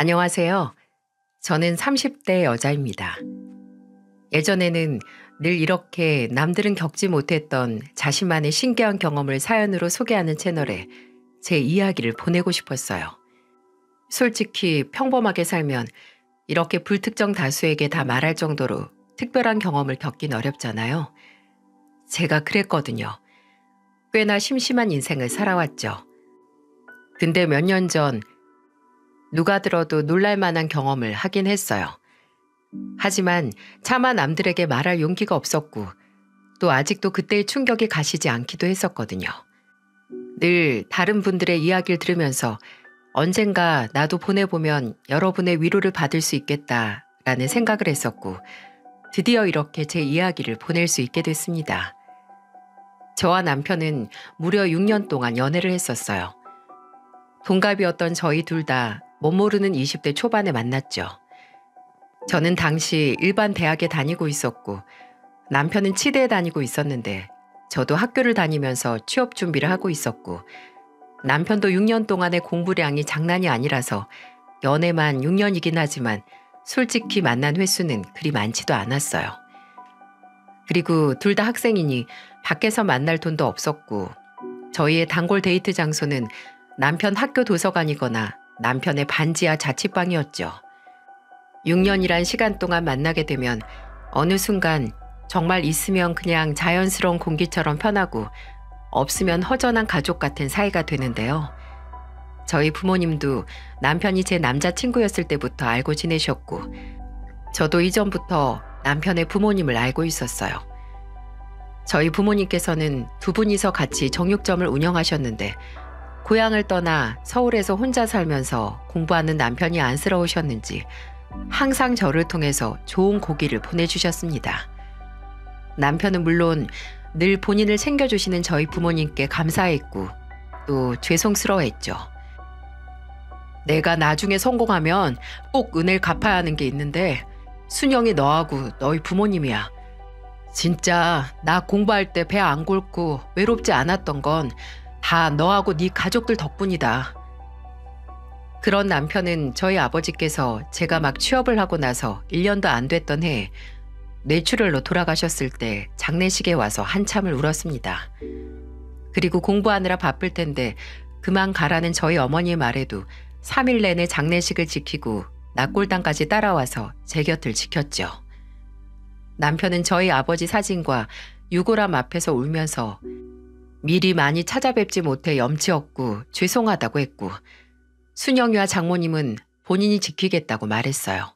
안녕하세요. 저는 30대 여자입니다. 예전에는 늘 이렇게 남들은 겪지 못했던 자신만의 신기한 경험을 사연으로 소개하는 채널에 제 이야기를 보내고 싶었어요. 솔직히 평범하게 살면 이렇게 불특정 다수에게 다 말할 정도로 특별한 경험을 겪긴 어렵잖아요. 제가 그랬거든요. 꽤나 심심한 인생을 살아왔죠. 근데 몇 년 전 누가 들어도 놀랄만한 경험을 하긴 했어요. 하지만 차마 남들에게 말할 용기가 없었고 또 아직도 그때의 충격이 가시지 않기도 했었거든요. 늘 다른 분들의 이야기를 들으면서 언젠가 나도 보내보면 여러분의 위로를 받을 수 있겠다라는 생각을 했었고 드디어 이렇게 제 이야기를 보낼 수 있게 됐습니다. 저와 남편은 무려 6년 동안 연애를 했었어요. 동갑이었던 저희 둘 다 멋모르는 20대 초반에 만났죠. 저는 당시 일반 대학에 다니고 있었고 남편은 치대에 다니고 있었는데 저도 학교를 다니면서 취업 준비를 하고 있었고 남편도 6년 동안의 공부량이 장난이 아니라서 연애만 6년이긴 하지만 솔직히 만난 횟수는 그리 많지도 않았어요. 그리고 둘 다 학생이니 밖에서 만날 돈도 없었고 저희의 단골 데이트 장소는 남편 학교 도서관이거나 남편의 반지하 자취방이었죠. 6년이란 시간 동안 만나게 되면 어느 순간 정말 있으면 그냥 자연스러운 공기처럼 편하고 없으면 허전한 가족 같은 사이가 되는데요. 저희 부모님도 남편이 제 남자친구였을 때부터 알고 지내셨고 저도 이전부터 남편의 부모님을 알고 있었어요. 저희 부모님께서는 두 분이서 같이 정육점을 운영하셨는데 고향을 떠나 서울에서 혼자 살면서 공부하는 남편이 안쓰러우셨는지 항상 저를 통해서 좋은 고기를 보내주셨습니다. 남편은 물론 늘 본인을 챙겨주시는 저희 부모님께 감사했고 또 죄송스러워했죠. 내가 나중에 성공하면 꼭 은혜를 갚아야 하는 게 있는데 순영이 너하고 너희 부모님이야. 진짜 나 공부할 때 배 안 곪고 외롭지 않았던 건 다 너하고 네 가족들 덕분이다. 그런 남편은 저희 아버지께서 제가 막 취업을 하고 나서 1년도 안 됐던 해에 뇌출혈로 돌아가셨을 때 장례식에 와서 한참을 울었습니다. 그리고 공부하느라 바쁠 텐데 그만 가라는 저희 어머니의 말에도 3일 내내 장례식을 지키고 낙골당까지 따라와서 제 곁을 지켰죠. 남편은 저희 아버지 사진과 유골함 앞에서 울면서 미리 많이 찾아뵙지 못해 염치없고 죄송하다고 했고 순영이와 장모님은 본인이 지키겠다고 말했어요.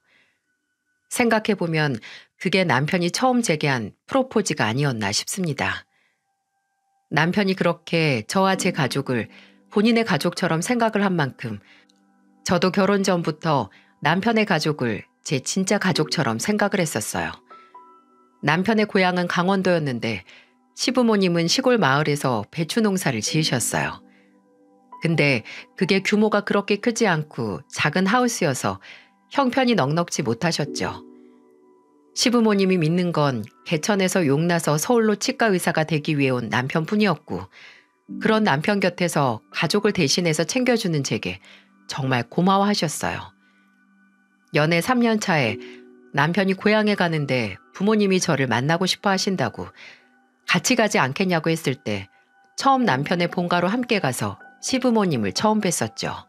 생각해보면 그게 남편이 처음 제게 한 프로포즈가 아니었나 싶습니다. 남편이 그렇게 저와 제 가족을 본인의 가족처럼 생각을 한 만큼 저도 결혼 전부터 남편의 가족을 제 진짜 가족처럼 생각을 했었어요. 남편의 고향은 강원도였는데 시부모님은 시골 마을에서 배추 농사를 지으셨어요. 근데 그게 규모가 그렇게 크지 않고 작은 하우스여서 형편이 넉넉지 못하셨죠. 시부모님이 믿는 건 개천에서 용나서 서울로 치과 의사가 되기 위해 온 남편뿐이었고 그런 남편 곁에서 가족을 대신해서 챙겨주는 제게 정말 고마워하셨어요. 연애 3년 차에 남편이 고향에 가는데 부모님이 저를 만나고 싶어 하신다고 같이 가지 않겠냐고 했을 때 처음 남편의 본가로 함께 가서 시부모님을 처음 뵀었죠.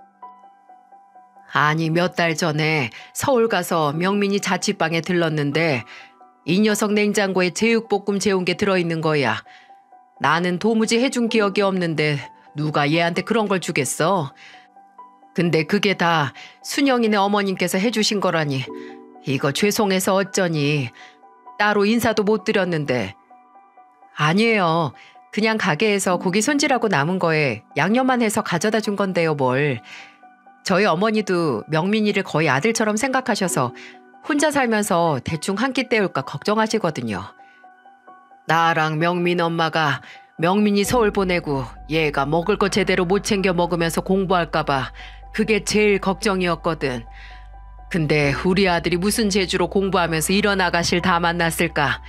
아니 몇 달 전에 서울 가서 명민이 자취방에 들렀는데 이 녀석 냉장고에 제육볶음 재운 게 들어있는 거야. 나는 도무지 해준 기억이 없는데 누가 얘한테 그런 걸 주겠어. 근데 그게 다 순영이네 어머님께서 해주신 거라니 이거 죄송해서 어쩌니. 따로 인사도 못 드렸는데. 아니에요. 그냥 가게에서 고기 손질하고 남은 거에 양념만 해서 가져다 준 건데요 뭘. 저희 어머니도 명민이를 거의 아들처럼 생각하셔서 혼자 살면서 대충 한 끼 때울까 걱정하시거든요. 나랑 명민 엄마가 명민이 서울 보내고 얘가 먹을 거 제대로 못 챙겨 먹으면서 공부할까 봐 그게 제일 걱정이었거든. 근데 우리 아들이 무슨 재주로 공부하면서 이런 아가씨를 다 만났을까.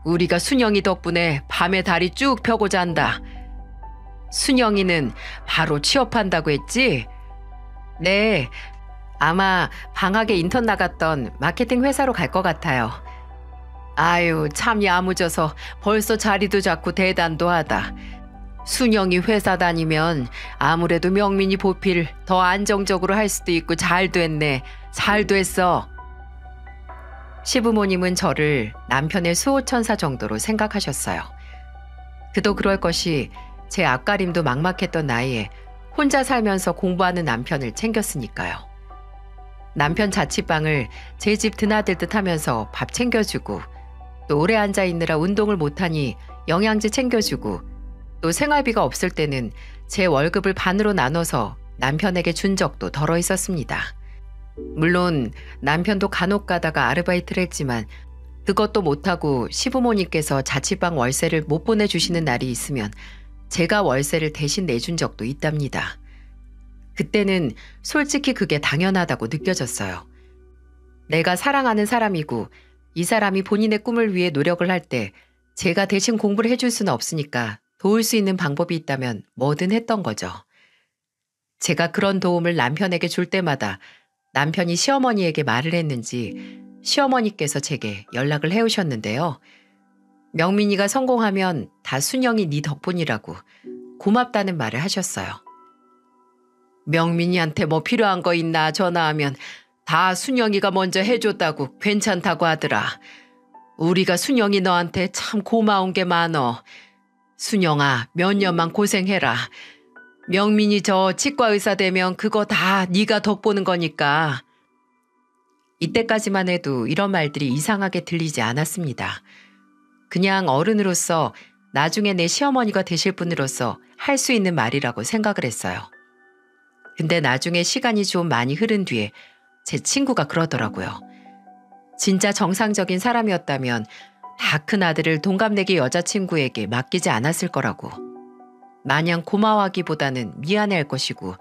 우리가 순영이 덕분에 밤에 다리 쭉 펴고 잔다. 순영이는 바로 취업한다고 했지? 네. 아마 방학에 인턴 나갔던 마케팅 회사로 갈 것 같아요. 아유, 참 야무져서 벌써 자리도 잡고 대단도 하다. 순영이 회사 다니면 아무래도 명민이 보필 더 안정적으로 할 수도 있고 잘 됐네. 잘 됐어. 시부모님은 저를 남편의 수호천사 정도로 생각하셨어요. 그도 그럴 것이 제 앞가림도 막막했던 나이에 혼자 살면서 공부하는 남편을 챙겼으니까요. 남편 자취방을 제 집 드나들듯 하면서 밥 챙겨주고, 또 오래 앉아 있느라 운동을 못하니 영양제 챙겨주고, 또 생활비가 없을 때는 제 월급을 반으로 나눠서 남편에게 준 적도 덜어 있었습니다. 물론 남편도 간혹 가다가 아르바이트를 했지만 그것도 못하고 시부모님께서 자취방 월세를 못 보내주시는 날이 있으면 제가 월세를 대신 내준 적도 있답니다. 그때는 솔직히 그게 당연하다고 느껴졌어요. 내가 사랑하는 사람이고 이 사람이 본인의 꿈을 위해 노력을 할 때 제가 대신 공부를 해줄 수는 없으니까 도울 수 있는 방법이 있다면 뭐든 했던 거죠. 제가 그런 도움을 남편에게 줄 때마다 남편이 시어머니에게 말을 했는지 시어머니께서 제게 연락을 해오셨는데요. 명민이가 성공하면 다 순영이 네 덕분이라고 고맙다는 말을 하셨어요. 명민이한테 뭐 필요한 거 있나 전화하면 다 순영이가 먼저 해줬다고 괜찮다고 하더라. 우리가 순영이 너한테 참 고마운 게 많어. 순영아, 몇 년만 고생해라. 명민이 저 치과 의사 되면 그거 다 네가 덕보는 거니까. 이때까지만 해도 이런 말들이 이상하게 들리지 않았습니다. 그냥 어른으로서 나중에 내 시어머니가 되실 분으로서 할 수 있는 말이라고 생각을 했어요. 근데 나중에 시간이 좀 많이 흐른 뒤에 제 친구가 그러더라고요. 진짜 정상적인 사람이었다면 다 큰 아들을 동갑내기 여자친구에게 맡기지 않았을 거라고. 마냥 고마워하기보다는 미안해할 것이고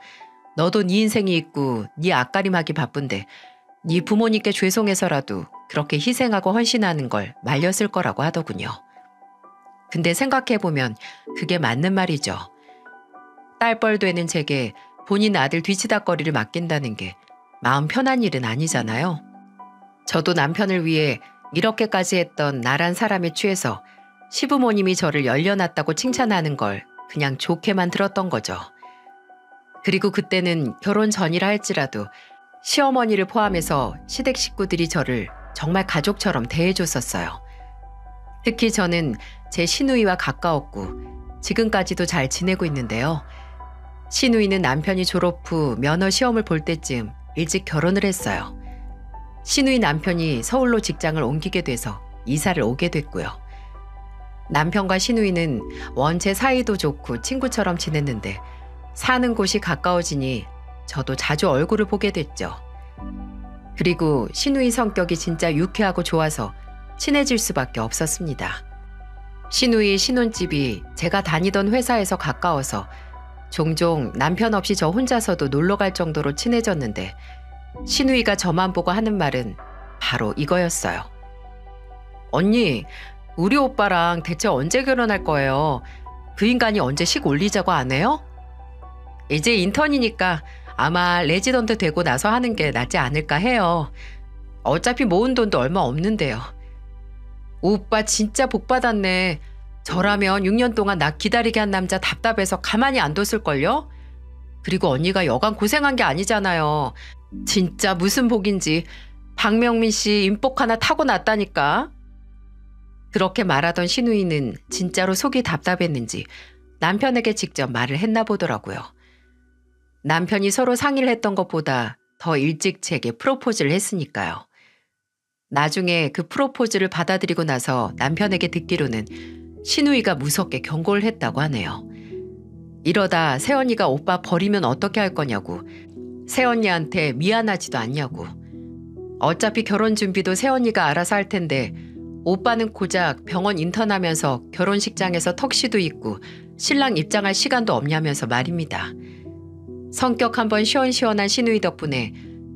너도 네 인생이 있고 네 앞가림하기 바쁜데 네 부모님께 죄송해서라도 그렇게 희생하고 헌신하는 걸 말렸을 거라고 하더군요. 근데 생각해보면 그게 맞는 말이죠. 딸뻘 되는 제게 본인 아들 뒤치다꺼리를 맡긴다는 게 마음 편한 일은 아니잖아요. 저도 남편을 위해 이렇게까지 했던 나란 사람에 취해서 시부모님이 저를 열려놨다고 칭찬하는 걸 그냥 좋게만 들었던 거죠. 그리고 그때는 결혼 전이라 할지라도 시어머니를 포함해서 시댁 식구들이 저를 정말 가족처럼 대해줬었어요. 특히 저는 제 시누이와 가까웠고 지금까지도 잘 지내고 있는데요. 시누이는 남편이 졸업 후 면허 시험을 볼 때쯤 일찍 결혼을 했어요. 시누이 남편이 서울로 직장을 옮기게 돼서 이사를 오게 됐고요. 남편과 시누이는 원체 사이도 좋고 친구처럼 지냈는데 사는 곳이 가까워지니 저도 자주 얼굴을 보게 됐죠. 그리고 시누이 성격이 진짜 유쾌하고 좋아서 친해질 수밖에 없었습니다. 시누이 신혼집이 제가 다니던 회사에서 가까워서 종종 남편 없이 저 혼자서도 놀러 갈 정도로 친해졌는데 시누이가 저만 보고 하는 말은 바로 이거였어요. 언니, 우리 오빠랑 대체 언제 결혼할 거예요? 그 인간이 언제 식 올리자고 안 해요? 이제 인턴이니까 아마 레지던트 되고 나서 하는 게 낫지 않을까 해요. 어차피 모은 돈도 얼마 없는데요. 오빠 진짜 복 받았네. 저라면 6년 동안 나 기다리게 한 남자 답답해서 가만히 안 뒀을걸요? 그리고 언니가 여간 고생한 게 아니잖아요. 진짜 무슨 복인지 박명민 씨 인복 하나 타고났다니까. 그렇게 말하던 시누이는 진짜로 속이 답답했는지 남편에게 직접 말을 했나 보더라고요. 남편이 서로 상의를 했던 것보다 더 일찍 제게 프로포즈를 했으니까요. 나중에 그 프로포즈를 받아들이고 나서 남편에게 듣기로는 시누이가 무섭게 경고를 했다고 하네요. 이러다 새언니가 오빠 버리면 어떻게 할 거냐고, 새언니한테 미안하지도 않냐고. 어차피 결혼 준비도 새언니가 알아서 할 텐데 오빠는 고작 병원 인턴하면서 결혼식장에서 턱시도 입고 신랑 입장할 시간도 없냐면서 말입니다. 성격 한번 시원시원한 시누이 덕분에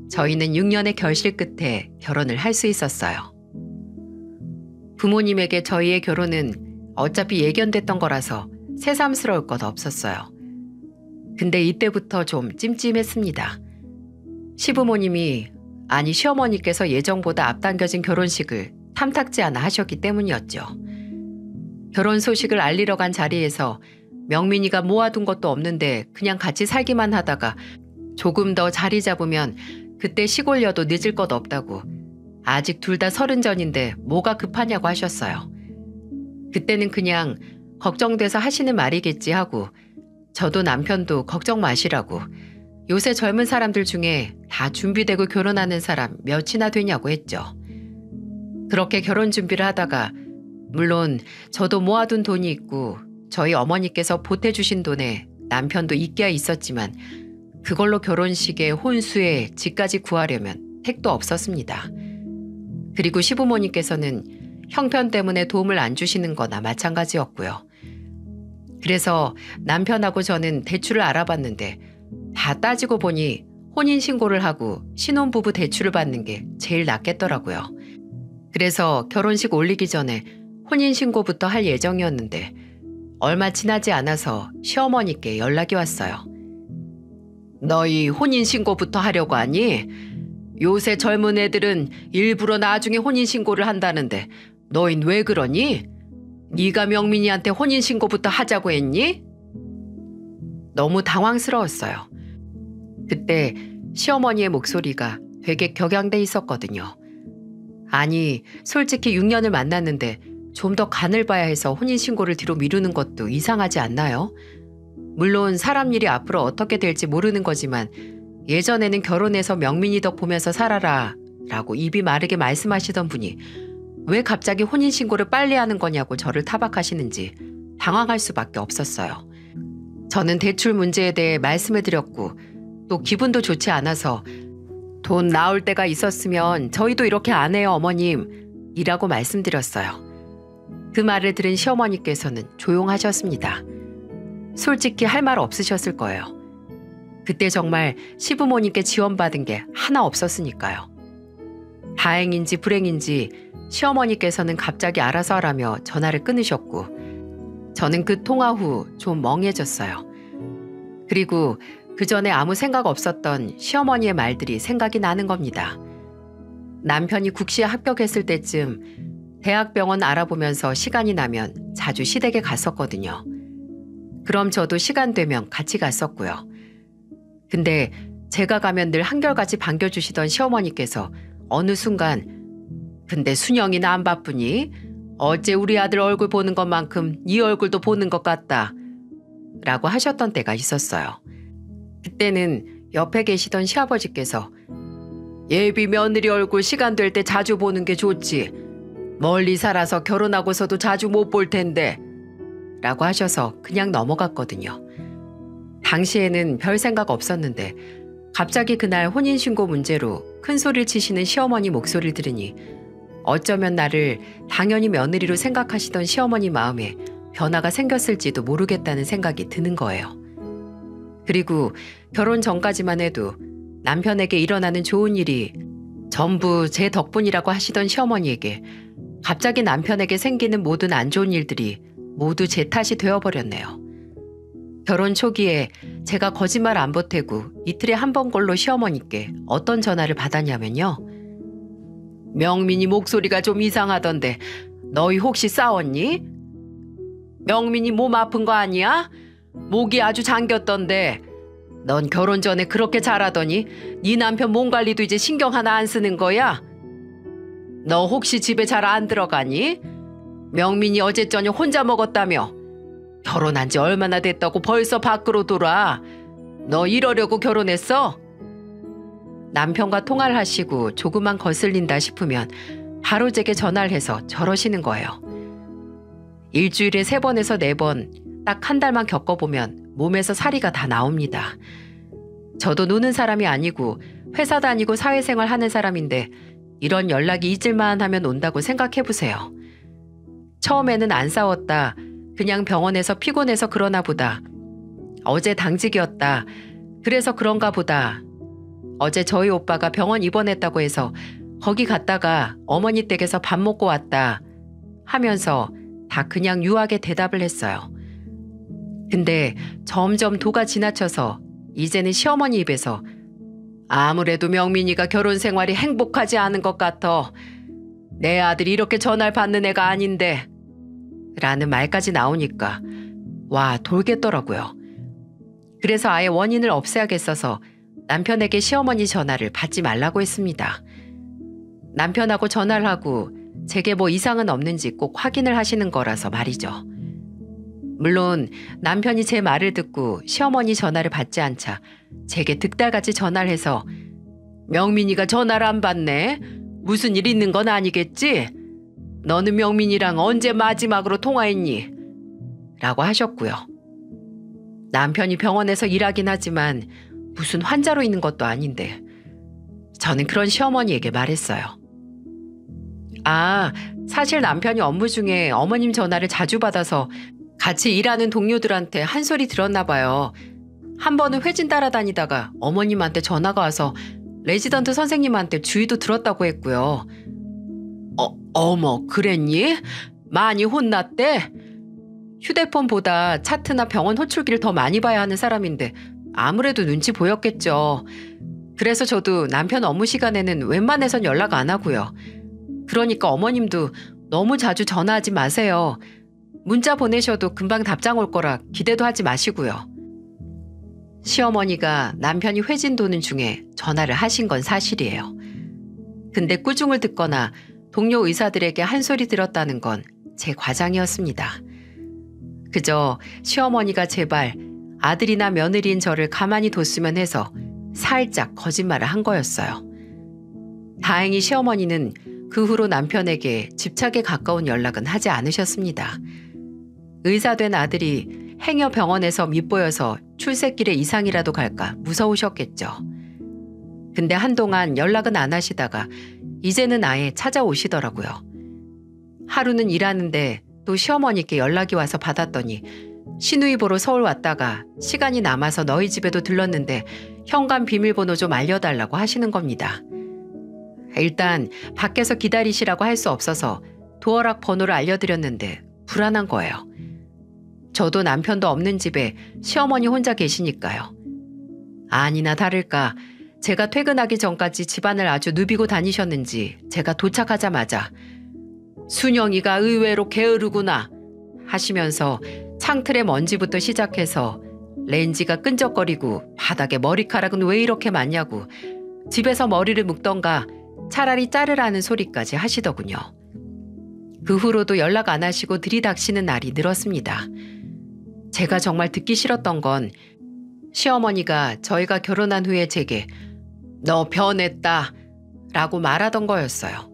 저희는 6년의 결실 끝에 결혼을 할 수 있었어요. 부모님에게 저희의 결혼은 어차피 예견됐던 거라서 새삼스러울 것 없었어요. 근데 이때부터 좀 찜찜했습니다. 시부모님이, 아니 시어머니께서 예정보다 앞당겨진 결혼식을 탐탁지 않아 하셨기 때문이었죠. 결혼 소식을 알리러 간 자리에서 명민이가 모아둔 것도 없는데 그냥 같이 살기만 하다가 조금 더 자리 잡으면 그때 시골려도 늦을 것 없다고, 아직 둘 다 30 전인데 뭐가 급하냐고 하셨어요. 그때는 그냥 걱정돼서 하시는 말이겠지 하고, 저도 남편도 걱정 마시라고, 요새 젊은 사람들 중에 다 준비되고 결혼하는 사람 몇이나 되냐고 했죠. 그렇게 결혼 준비를 하다가, 물론 저도 모아둔 돈이 있고 저희 어머니께서 보태주신 돈에 남편도 있기야 있었지만 그걸로 결혼식에 혼수에 집까지 구하려면 택도 없었습니다. 그리고 시부모님께서는 형편 때문에 도움을 안 주시는 거나 마찬가지였고요. 그래서 남편하고 저는 대출을 알아봤는데 다 따지고 보니 혼인신고를 하고 신혼부부 대출을 받는 게 제일 낫겠더라고요. 그래서 결혼식 올리기 전에 혼인신고부터 할 예정이었는데 얼마 지나지 않아서 시어머니께 연락이 왔어요. 너희 혼인신고부터 하려고 하니? 요새 젊은 애들은 일부러 나중에 혼인신고를 한다는데 너흰 왜 그러니? 네가 명민이한테 혼인신고부터 하자고 했니? 너무 당황스러웠어요. 그때 시어머니의 목소리가 되게 격양돼 있었거든요. 아니, 솔직히 6년을 만났는데 좀 더 간을 봐야 해서 혼인신고를 뒤로 미루는 것도 이상하지 않나요? 물론 사람 일이 앞으로 어떻게 될지 모르는 거지만 예전에는 결혼해서 명민이 덕 보면서 살아라 라고 입이 마르게 말씀하시던 분이 왜 갑자기 혼인신고를 빨리 하는 거냐고 저를 타박하시는지 당황할 수밖에 없었어요. 저는 대출 문제에 대해 말씀을 드렸고 또 기분도 좋지 않아서 돈 나올 때가 있었으면 저희도 이렇게 안 해요 어머님 이라고 말씀드렸어요. 그 말을 들은 시어머니께서는 조용하셨습니다. 솔직히 할 말 없으셨을 거예요. 그때 정말 시부모님께 지원받은 게 하나 없었으니까요. 다행인지 불행인지 시어머니께서는 갑자기 알아서 하라며 전화를 끊으셨고 저는 그 통화 후 좀 멍해졌어요. 그리고 그 전에 아무 생각 없었던 시어머니의 말들이 생각이 나는 겁니다. 남편이 국시에 합격했을 때쯤 대학병원 알아보면서 시간이 나면 자주 시댁에 갔었거든요. 그럼 저도 시간 되면 같이 갔었고요. 근데 제가 가면 늘 한결같이 반겨주시던 시어머니께서 어느 순간 근데 순영이나 안 바쁘니? 어째 우리 아들 얼굴 보는 것만큼 네 얼굴도 보는 것 같다 라고 하셨던 때가 있었어요. 그때는 옆에 계시던 시아버지께서 예비 며느리 얼굴 시간 될 때 자주 보는 게 좋지. 멀리 살아서 결혼하고서도 자주 못 볼 텐데 라고 하셔서 그냥 넘어갔거든요. 당시에는 별 생각 없었는데 갑자기 그날 혼인신고 문제로 큰 소리를 치시는 시어머니 목소리를 들으니 어쩌면 나를 당연히 며느리로 생각하시던 시어머니 마음에 변화가 생겼을지도 모르겠다는 생각이 드는 거예요. 그리고 결혼 전까지만 해도 남편에게 일어나는 좋은 일이 전부 제 덕분이라고 하시던 시어머니에게 갑자기 남편에게 생기는 모든 안 좋은 일들이 모두 제 탓이 되어버렸네요. 결혼 초기에 제가 거짓말 안 보태고 이틀에 한 번꼴로 시어머니께 어떤 전화를 받았냐면요. 명민이 목소리가 좀 이상하던데 너희 혹시 싸웠니? 명민이 몸 아픈 거 아니야? 목이 아주 잠겼던데 넌 결혼 전에 그렇게 잘하더니 네 남편 몸 관리도 이제 신경 하나 안 쓰는 거야? 너 혹시 집에 잘 안 들어가니? 명민이 어제 저녁 혼자 먹었다며? 결혼한 지 얼마나 됐다고 벌써 밖으로 돌아? 너 이러려고 결혼했어? 남편과 통화를 하시고 조금만 거슬린다 싶으면 바로 제게 전화를 해서 저러시는 거예요. 일주일에 3번에서 4번 딱 한 달만 겪어보면 몸에서 사리가 다 나옵니다. 저도 노는 사람이 아니고 회사 다니고 사회생활 하는 사람인데 이런 연락이 잊을만 하면 온다고 생각해보세요. 처음에는 안 싸웠다. 그냥 병원에서 피곤해서 그러나 보다. 어제 당직이었다. 그래서 그런가 보다. 어제 저희 오빠가 병원 입원했다고 해서 거기 갔다가 어머니 댁에서 밥 먹고 왔다 하면서 다 그냥 유하게 대답을 했어요. 근데 점점 도가 지나쳐서 이제는 시어머니 입에서 아무래도 명민이가 결혼 생활이 행복하지 않은 것 같아. 내 아들이 이렇게 전화를 받는 애가 아닌데. 라는 말까지 나오니까 와 돌겠더라고요. 그래서 아예 원인을 없애야겠어서 남편에게 시어머니 전화를 받지 말라고 했습니다. 남편하고 전화를 하고 제게 뭐 이상은 없는지 꼭 확인을 하시는 거라서 말이죠. 물론 남편이 제 말을 듣고 시어머니 전화를 받지 않자 제게 득달같이 전화를 해서 명민이가 전화를 안 받네? 무슨 일 있는 건 아니겠지? 너는 명민이랑 언제 마지막으로 통화했니? 라고 하셨고요. 남편이 병원에서 일하긴 하지만 무슨 환자로 있는 것도 아닌데 저는 그런 시어머니에게 말했어요. 아, 사실 남편이 업무 중에 어머님 전화를 자주 받아서 같이 일하는 동료들한테 한 소리 들었나 봐요. 한 번은 회진 따라다니다가 어머님한테 전화가 와서 레지던트 선생님한테 주의도 들었다고 했고요. 어머, 그랬니? 많이 혼났대? 휴대폰보다 차트나 병원 호출기를 더 많이 봐야 하는 사람인데 아무래도 눈치 보였겠죠. 그래서 저도 남편 업무 시간에는 웬만해선 연락 안 하고요. 그러니까 어머님도 너무 자주 전화하지 마세요. 문자 보내셔도 금방 답장 올 거라 기대도 하지 마시고요. 시어머니가 남편이 회진 도는 중에 전화를 하신 건 사실이에요. 근데 꾸중을 듣거나 동료 의사들에게 한 소리 들었다는 건 제 과장이었습니다. 그저 시어머니가 제발 아들이나 며느리인 저를 가만히 뒀으면 해서 살짝 거짓말을 한 거였어요. 다행히 시어머니는 그 후로 남편에게 집착에 가까운 연락은 하지 않으셨습니다. 의사된 아들이 행여 병원에서 밉보여서 출세길에 이상이라도 갈까 무서우셨겠죠. 근데 한동안 연락은 안 하시다가 이제는 아예 찾아오시더라고요. 하루는 일하는데 또 시어머니께 연락이 와서 받았더니 시누이 보러 서울 왔다가 시간이 남아서 너희 집에도 들렀는데 현관 비밀번호 좀 알려달라고 하시는 겁니다. 일단 밖에서 기다리시라고 할 수 없어서 도어락 번호를 알려드렸는데 불안한 거예요. 저도 남편도 없는 집에 시어머니 혼자 계시니까요. 아니나 다를까 제가 퇴근하기 전까지 집안을 아주 누비고 다니셨는지 제가 도착하자마자 순영이가 의외로 게으르구나 하시면서 창틀의 먼지부터 시작해서 렌지가 끈적거리고 바닥에 머리카락은 왜 이렇게 많냐고 집에서 머리를 묶던가 차라리 자르라는 소리까지 하시더군요. 그 후로도 연락 안 하시고 들이닥치는 날이 늘었습니다. 제가 정말 듣기 싫었던 건 시어머니가 저희가 결혼한 후에 제게 너 변했다 라고 말하던 거였어요.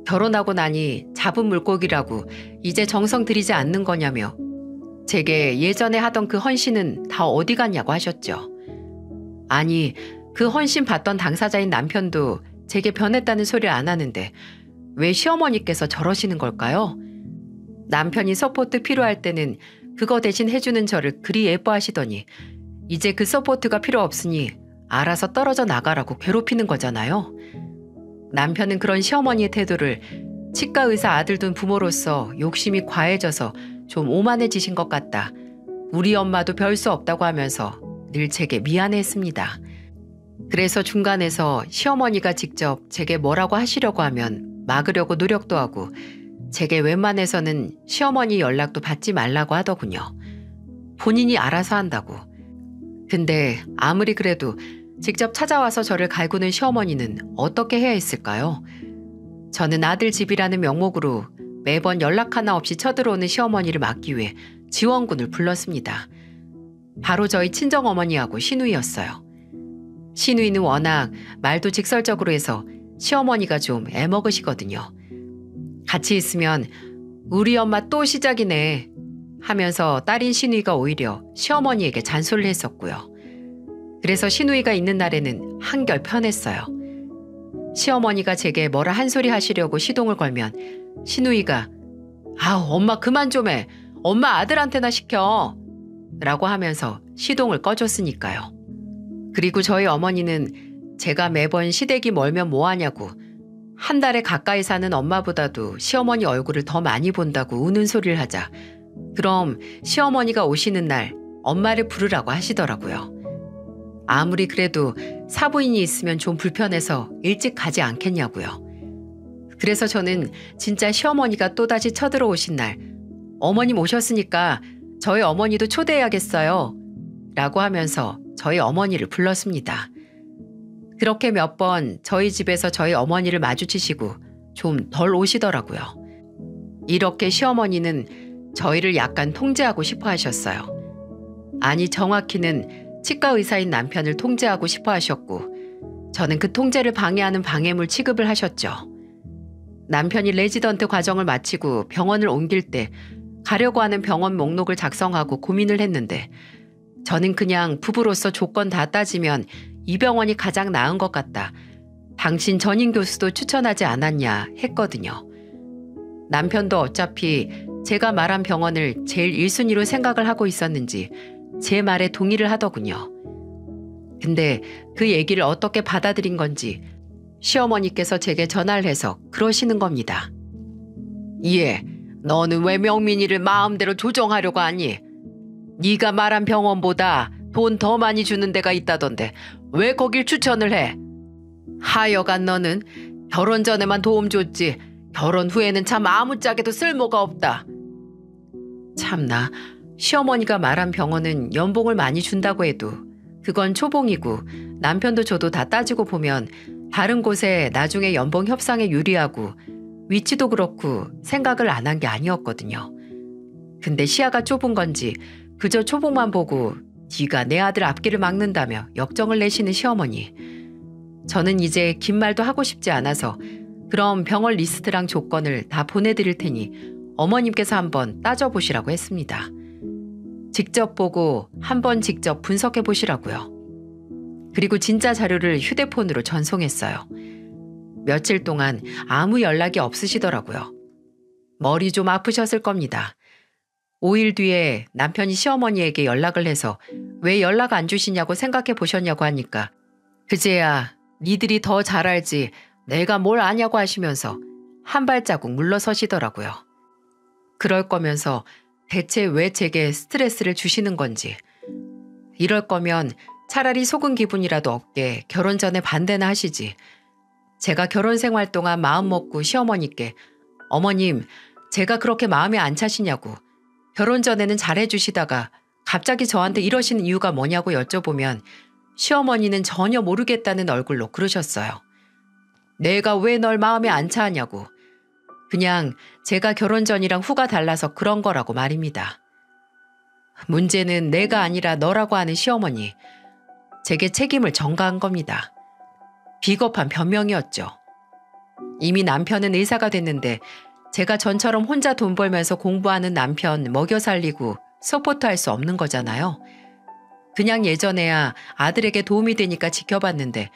결혼하고 나니 잡은 물고기라고 이제 정성 들이지 않는 거냐며 제게 예전에 하던 그 헌신은 다 어디 갔냐고 하셨죠. 아니 그 헌신 받던 당사자인 남편도 제게 변했다는 소리를 안 하는데 왜 시어머니께서 저러시는 걸까요? 남편이 서포트 필요할 때는 그거 대신 해주는 저를 그리 예뻐하시더니 이제 그 서포트가 필요 없으니 알아서 떨어져 나가라고 괴롭히는 거잖아요. 남편은 그런 시어머니의 태도를 치과 의사 아들 둔 부모로서 욕심이 과해져서 좀 오만해지신 것 같다. 우리 엄마도 별 수 없다고 하면서 늘 제게 미안해했습니다. 그래서 중간에서 시어머니가 직접 제게 뭐라고 하시려고 하면 막으려고 노력도 하고 제게 웬만해서는 시어머니 연락도 받지 말라고 하더군요. 본인이 알아서 한다고. 근데 아무리 그래도 직접 찾아와서 저를 갈구는 시어머니는 어떻게 해야 했을까요? 저는 아들 집이라는 명목으로 매번 연락 하나 없이 쳐들어오는 시어머니를 막기 위해 지원군을 불렀습니다. 바로 저희 친정어머니하고 시누이였어요. 시누이는 워낙 말도 직설적으로 해서 시어머니가 좀 애먹으시거든요. 같이 있으면 우리 엄마 또 시작이네 하면서 딸인 시누이가 오히려 시어머니에게 잔소리를 했었고요. 그래서 시누이가 있는 날에는 한결 편했어요. 시어머니가 제게 뭐라 한 소리 하시려고 시동을 걸면 시누이가 아우 엄마 그만 좀 해. 엄마 아들한테나 시켜. 라고 하면서 시동을 꺼줬으니까요. 그리고 저희 어머니는 제가 매번 시댁이 멀면 뭐하냐고 한 달에 가까이 사는 엄마보다도 시어머니 얼굴을 더 많이 본다고 우는 소리를 하자 그럼 시어머니가 오시는 날 엄마를 부르라고 하시더라고요. 아무리 그래도 사부인이 있으면 좀 불편해서 일찍 가지 않겠냐고요. 그래서 저는 진짜 시어머니가 또다시 쳐들어오신 날 어머님 오셨으니까 저희 어머니도 초대해야겠어요 라고 하면서 저희 어머니를 불렀습니다. 그렇게 몇 번 저희 집에서 저희 어머니를 마주치시고 좀 덜 오시더라고요. 이렇게 시어머니는 저희를 약간 통제하고 싶어 하셨어요. 아니 정확히는 치과 의사인 남편을 통제하고 싶어 하셨고 저는 그 통제를 방해하는 방해물 취급을 하셨죠. 남편이 레지던트 과정을 마치고 병원을 옮길 때 가려고 하는 병원 목록을 작성하고 고민을 했는데 저는 그냥 부부로서 조건 다 따지면 이 병원이 가장 나은 것 같다. 당신 전임 교수도 추천하지 않았냐 했거든요. 남편도 어차피 제가 말한 병원을 제일 1순위로 생각을 하고 있었는지 제 말에 동의를 하더군요. 근데 그 얘기를 어떻게 받아들인 건지 시어머니께서 제게 전화를 해서 그러시는 겁니다. 예, 너는 왜 명민이를 마음대로 조정하려고 하니? 네가 말한 병원보다 돈 더 많이 주는 데가 있다던데 왜 거길 추천을 해? 하여간 너는 결혼 전에만 도움 줬지 결혼 후에는 참 아무짝에도 쓸모가 없다. 참나, 시어머니가 말한 병원은 연봉을 많이 준다고 해도 그건 초봉이고 남편도 저도 다 따지고 보면 다른 곳에 나중에 연봉 협상에 유리하고 위치도 그렇고 생각을 안 한 게 아니었거든요. 근데 시야가 좁은 건지 그저 초봉만 보고 네가 내 아들 앞길을 막는다며 역정을 내시는 시어머니. 저는 이제 긴 말도 하고 싶지 않아서 그럼 병원 리스트랑 조건을 다 보내드릴 테니 어머님께서 한번 따져보시라고 했습니다. 직접 보고 한번 직접 분석해 보시라고요. 그리고 진짜 자료를 휴대폰으로 전송했어요. 며칠 동안 아무 연락이 없으시더라고요. 머리 좀 아프셨을 겁니다. 5일 뒤에 남편이 시어머니에게 연락을 해서 왜 연락 안 주시냐고 생각해 보셨냐고 하니까 그제야 니들이 더 잘 알지 내가 뭘 아냐고 하시면서 한 발자국 물러서시더라고요. 그럴 거면서 대체 왜 제게 스트레스를 주시는 건지. 이럴 거면 차라리 속은 기분이라도 없게 결혼 전에 반대나 하시지. 제가 결혼 생활 동안 마음 먹고 시어머니께 어머님 제가 그렇게 마음에 안 차시냐고 결혼 전에는 잘해주시다가 갑자기 저한테 이러시는 이유가 뭐냐고 여쭤보면 시어머니는 전혀 모르겠다는 얼굴로 그러셨어요. 내가 왜 널 마음에 안 차하냐고. 그냥 제가 결혼 전이랑 후가 달라서 그런 거라고 말입니다. 문제는 내가 아니라 너라고 하는 시어머니. 제게 책임을 전가한 겁니다. 비겁한 변명이었죠. 이미 남편은 의사가 됐는데 제가 전처럼 혼자 돈 벌면서 공부하는 남편 먹여 살리고 서포트할 수 없는 거잖아요. 그냥 예전에야 아들에게 도움이 되니까 지켜봤는데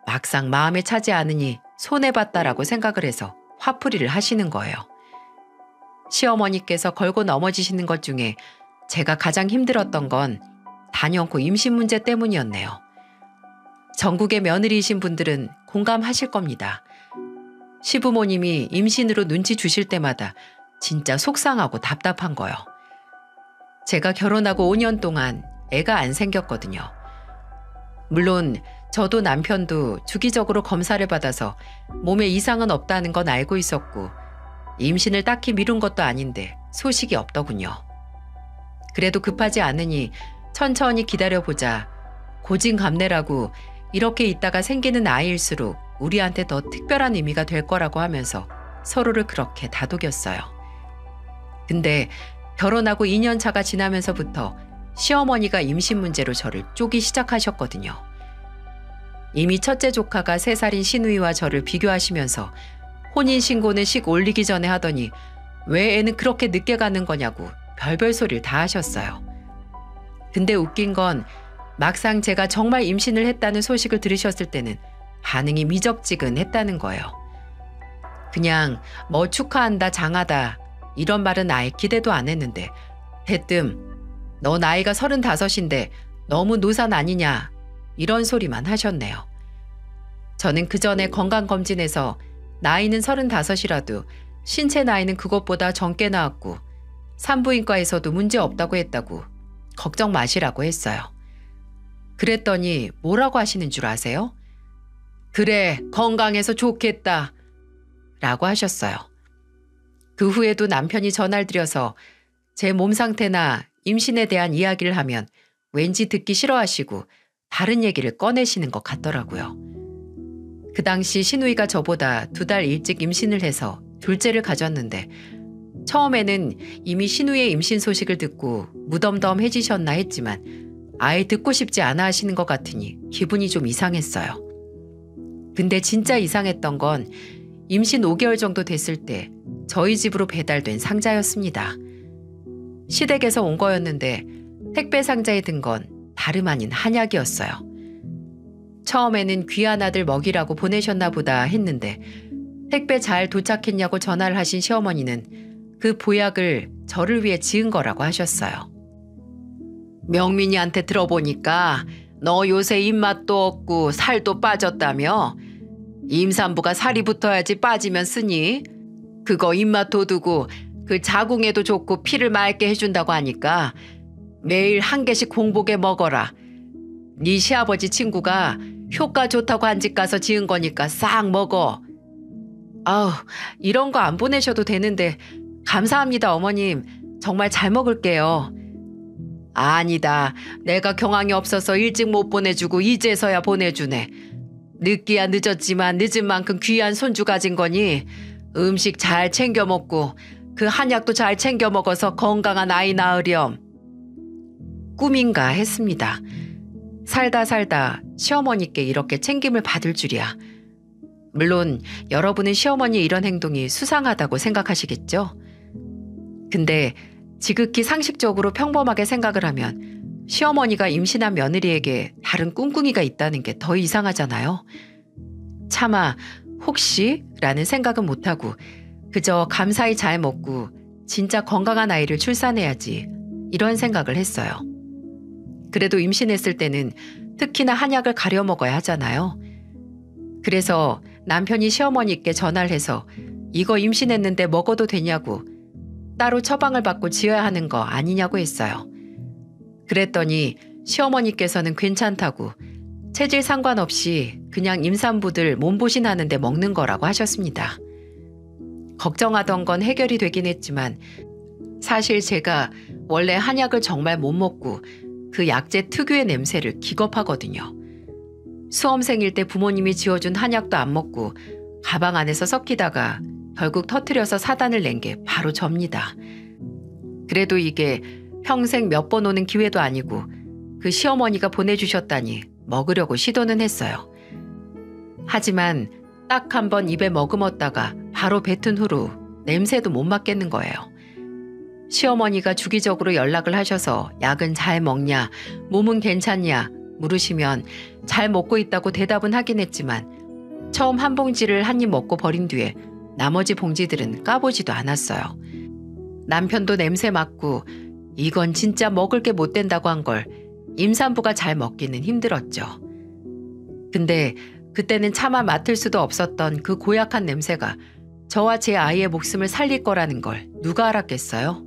막상 마음에 차지 않으니 손해봤다라고 생각을 해서 화풀이를 하시는 거예요. 시어머니께서 걸고 넘어지시는 것 중에 제가 가장 힘들었던 건 단연코 임신 문제 때문이었네요. 전국의 며느리이신 분들은 공감하실 겁니다. 시부모님이 임신으로 눈치 주실 때마다 진짜 속상하고 답답한 거요. 제가 결혼하고 5년 동안 애가 안 생겼거든요. 물론 저도 남편도 주기적으로 검사를 받아서 몸에 이상은 없다는 건 알고 있었고 임신을 딱히 미룬 것도 아닌데 소식이 없더군요. 그래도 급하지 않으니 천천히 기다려보자. 고진감래라고 이렇게 있다가 생기는 아이일수록 우리한테 더 특별한 의미가 될 거라고 하면서 서로를 그렇게 다독였어요. 근데 결혼하고 2년 차가 지나면서부터 시어머니가 임신 문제로 저를 쪼기 시작하셨거든요. 이미 첫째 조카가 3살인 시누이와 저를 비교하시면서 혼인신고는 식 올리기 전에 하더니 왜 애는 그렇게 늦게 가는 거냐고 별별 소리를 다 하셨어요. 근데 웃긴 건 막상 제가 정말 임신을 했다는 소식을 들으셨을 때는 반응이 미적지근했다는 거예요. 그냥 뭐 축하한다 장하다 이런 말은 아예 기대도 안 했는데 대뜸 너 나이가 35인데 너무 노산 아니냐 이런 소리만 하셨네요. 저는 그 전에 건강검진에서 나이는 35이라도 신체 나이는 그것보다 젊게 나왔고 산부인과에서도 문제 없다고 했다고 걱정 마시라고 했어요. 그랬더니 뭐라고 하시는 줄 아세요? 그래, 건강해서 좋겠다 라고 하셨어요. 그 후에도 남편이 전화를 드려서 제 몸 상태나 임신에 대한 이야기를 하면 왠지 듣기 싫어하시고 다른 얘기를 꺼내시는 것 같더라고요. 그 당시 시누이가 저보다 2달 일찍 임신을 해서 둘째를 가졌는데 처음에는 이미 시누이의 임신 소식을 듣고 무덤덤해지셨나 했지만 아예 듣고 싶지 않아 하시는 것 같으니 기분이 좀 이상했어요. 근데 진짜 이상했던 건 임신 5개월 정도 됐을 때 저희 집으로 배달된 상자였습니다. 시댁에서 온 거였는데 택배 상자에 든 건 다름 아닌 한약이었어요. 처음에는 귀한 아들 먹이라고 보내셨나 보다 했는데 택배 잘 도착했냐고 전화를 하신 시어머니는 그 보약을 저를 위해 지은 거라고 하셨어요. 명민이한테 들어보니까 너 요새 입맛도 없고 살도 빠졌다며? 임산부가 살이 붙어야지 빠지면 쓰니? 그거 입맛 돋우고 그 자궁에도 좋고 피를 맑게 해준다고 하니까 매일 1개씩 공복에 먹어라. 네 시아버지 친구가 효과 좋다고 한 집 가서 지은 거니까 싹 먹어. 아우, 이런 거 안 보내셔도 되는데 감사합니다 어머님. 정말 잘 먹을게요. 아니다. 내가 경황이 없어서 일찍 못 보내주고 이제서야 보내주네. 늦기야 늦었지만 늦은 만큼 귀한 손주 가진 거니 음식 잘 챙겨 먹고 그 한약도 잘 챙겨 먹어서 건강한 아이 낳으렴. 꿈인가 했습니다. 살다 시어머니께 이렇게 챙김을 받을 줄이야. 물론 여러분은 시어머니의 이런 행동이 수상하다고 생각하시겠죠? 근데 지극히 상식적으로 평범하게 생각을 하면 시어머니가 임신한 며느리에게 다른 꿍꿍이가 있다는 게 더 이상하잖아요. 차마 혹시? 라는 생각은 못하고 그저 감사히 잘 먹고 진짜 건강한 아이를 출산해야지 이런 생각을 했어요. 그래도 임신했을 때는 특히나 한약을 가려 먹어야 하잖아요. 그래서 남편이 시어머니께 전화를 해서 이거 임신했는데 먹어도 되냐고 따로 처방을 받고 지어야 하는 거 아니냐고 했어요. 그랬더니 시어머니께서는 괜찮다고 체질 상관없이 그냥 임산부들 몸보신하는데 먹는 거라고 하셨습니다. 걱정하던 건 해결이 되긴 했지만 사실 제가 원래 한약을 정말 못 먹고 그 약재 특유의 냄새를 기겁하거든요. 수험생일 때 부모님이 지어준 한약도 안 먹고 가방 안에서 섞이다가 결국 터트려서 사단을 낸 게 바로 접니다. 그래도 이게 평생 몇 번 오는 기회도 아니고 그 시어머니가 보내주셨다니 먹으려고 시도는 했어요. 하지만 딱 한 번 입에 머금었다가 바로 뱉은 후로 냄새도 못 맡겠는 거예요. 시어머니가 주기적으로 연락을 하셔서 약은 잘 먹냐, 몸은 괜찮냐 물으시면 잘 먹고 있다고 대답은 하긴 했지만 처음 한 봉지를 한 입 먹고 버린 뒤에 나머지 봉지들은 까보지도 않았어요. 남편도 냄새 맡고 이건 진짜 먹을 게 못 된다고 한 걸 임산부가 잘 먹기는 힘들었죠. 근데 그때는 차마 맡을 수도 없었던 그 고약한 냄새가 저와 제 아이의 목숨을 살릴 거라는 걸 누가 알았겠어요?